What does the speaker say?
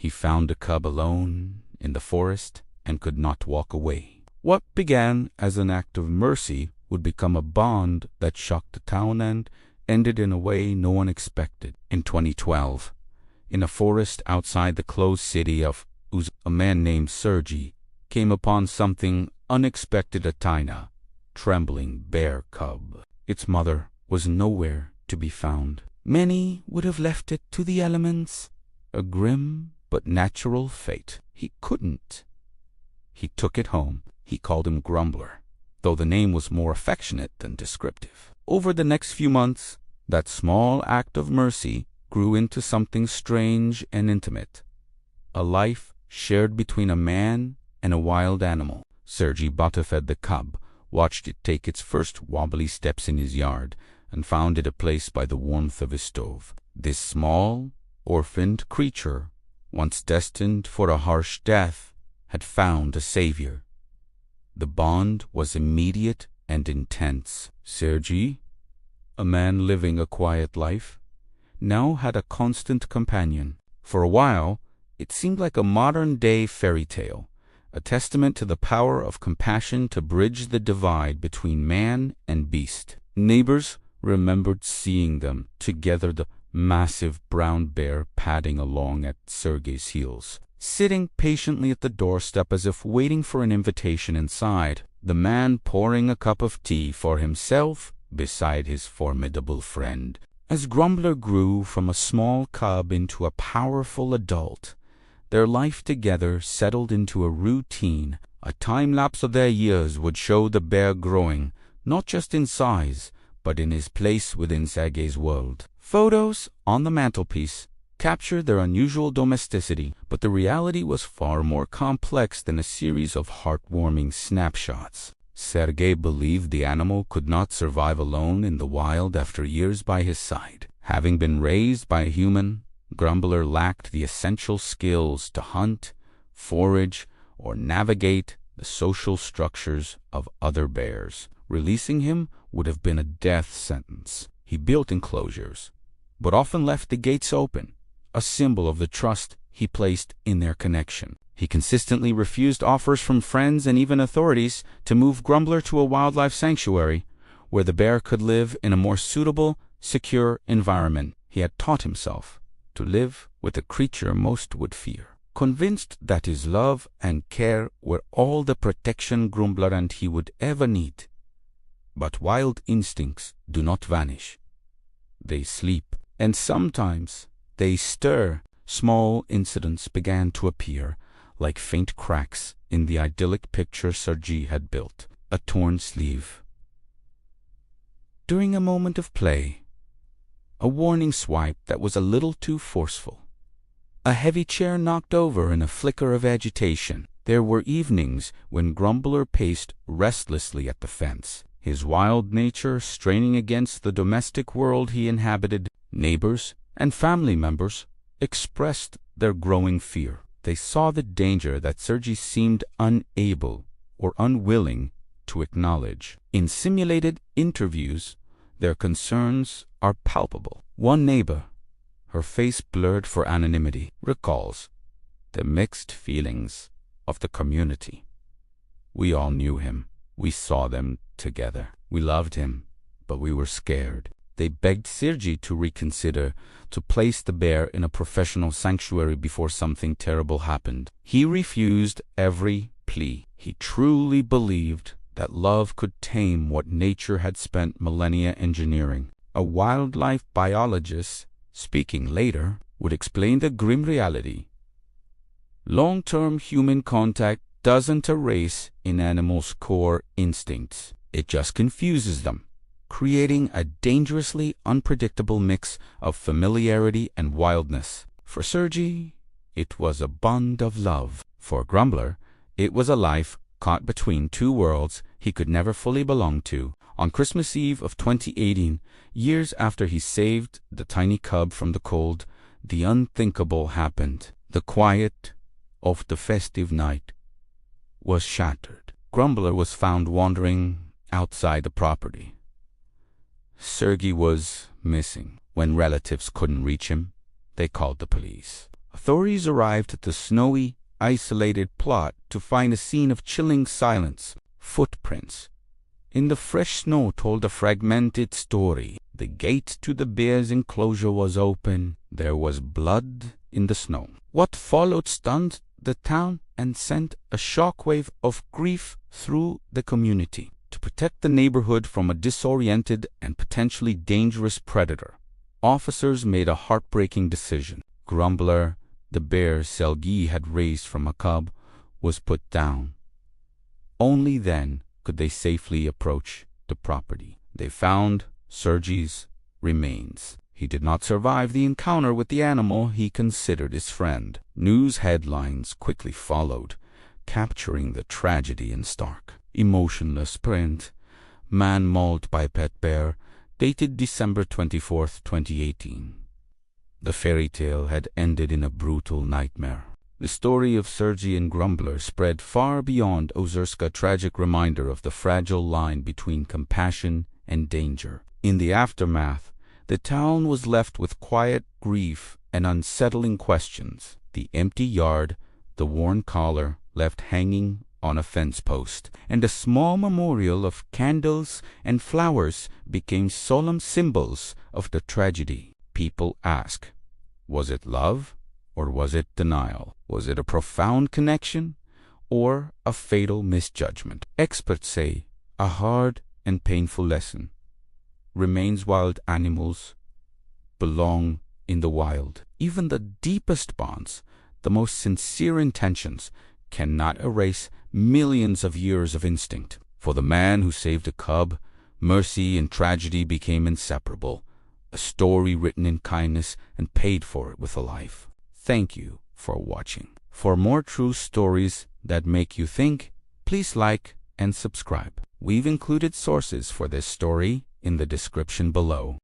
He found the cub alone in the forest and could not walk away. What began as an act of mercy would become a bond that shocked the town and ended in a way no one expected. In 2012, in a forest outside the closed city of Uz, a man named Sergey came upon something unexpected: a tiny, trembling bear cub. Its mother was nowhere to be found. Many would have left it to the elements, a grim but natural fate. He couldn't. He took it home. He called him Grumbler, though the name was more affectionate than descriptive. Over the next few months, that small act of mercy grew into something strange and intimate, a life shared between a man and a wild animal. Sergey bottle-fed the cub, watched it take its first wobbly steps in his yard, and found it a place by the warmth of his stove. This small, orphaned creature, once destined for a harsh death, had found a savior. The bond was immediate and intense. Sergey, a man living a quiet life, now had a constant companion. For a while, it seemed like a modern-day fairy tale, a testament to the power of compassion to bridge the divide between man and beast. Neighbors remembered seeing them together, the massive brown bear padding along at Sergey's heels, sitting patiently at the doorstep as if waiting for an invitation inside, the man pouring a cup of tea for himself beside his formidable friend. As Grumbler grew from a small cub into a powerful adult, their life together settled into a routine. A time-lapse of their years would show the bear growing, not just in size, but in his place within Sergey's world. Photos on the mantelpiece captured their unusual domesticity, but the reality was far more complex than a series of heartwarming snapshots. Sergey believed the animal could not survive alone in the wild after years by his side. Having been raised by a human, Grumbler lacked the essential skills to hunt, forage, or navigate the social structures of other bears. Releasing him would have been a death sentence. He built enclosures, but often left the gates open, a symbol of the trust he placed in their connection. He consistently refused offers from friends and even authorities to move Grumbler to a wildlife sanctuary where the bear could live in a more suitable, secure environment. He had taught himself to live with the creature most would fear, convinced that his love and care were all the protection Grumbler and he would ever need. But wild instincts do not vanish. They sleep, and sometimes they stir. Small incidents began to appear, like faint cracks in the idyllic picture Sergey had built. A torn sleeve during a moment of play, a warning swipe that was a little too forceful, a heavy chair knocked over in a flicker of agitation. There were evenings when Grumbler paced restlessly at the fence, his wild nature straining against the domestic world he inhabited. Neighbors and family members expressed their growing fear. They saw the danger that Sergey seemed unable or unwilling to acknowledge. In simulated interviews, their concerns are palpable. One neighbor, her face blurred for anonymity, recalls the mixed feelings of the community. We all knew him. We saw them together. We loved him, but we were scared. They begged Sergey to reconsider, to place the bear in a professional sanctuary before something terrible happened. He refused every plea. He truly believed that love could tame what nature had spent millennia engineering. A wildlife biologist, speaking later, would explain the grim reality. Long-term human contact doesn't erase an animal's core instincts. It just confuses them, creating a dangerously unpredictable mix of familiarity and wildness. For Sergey, it was a bond of love. For Grumbler, it was a life caught between two worlds he could never fully belong to. On Christmas Eve of 2018, years after he saved the tiny cub from the cold, the unthinkable happened. The quiet of the festive night was shattered. Grumbler was found wandering outside the property. Sergey was missing. When relatives couldn't reach him, they called the police. Authorities arrived at the snowy, isolated plot to find a scene of chilling silence. Footprints in the fresh snow told a fragmented story. The gate to the bear's enclosure was open. There was blood in the snow. What followed stunned the town and sent a shockwave of grief through the community. To protect the neighborhood from a disoriented and potentially dangerous predator, officers made a heartbreaking decision. Grumbler, the bear Selgi had raised from a cub, was put down. Only then could they safely approach the property. They found Sergi's remains. He did not survive the encounter with the animal he considered his friend. News headlines quickly followed, capturing the tragedy in stark, emotionless print. Man mauled by pet bear, dated December 24, 2018. The fairy tale had ended in a brutal nightmare. The story of Sergi and Grumbler spread far beyond Ozerska, a tragic reminder of the fragile line between compassion and danger. In the aftermath, the town was left with quiet grief and unsettling questions. The empty yard, the worn collar left hanging on a fence post, and a small memorial of candles and flowers became solemn symbols of the tragedy. People ask, was it love or was it denial? Was it a profound connection or a fatal misjudgment? Experts say a hard and painful lesson remains. Wild animals belong in the wild. Even the deepest bonds, the most sincere intentions, cannot erase millions of years of instinct. For the man who saved a cub, mercy and tragedy became inseparable, a story written in kindness and paid for with a life. Thank you for watching. For more true stories that make you think, please like and subscribe. We've included sources for this story in the description below.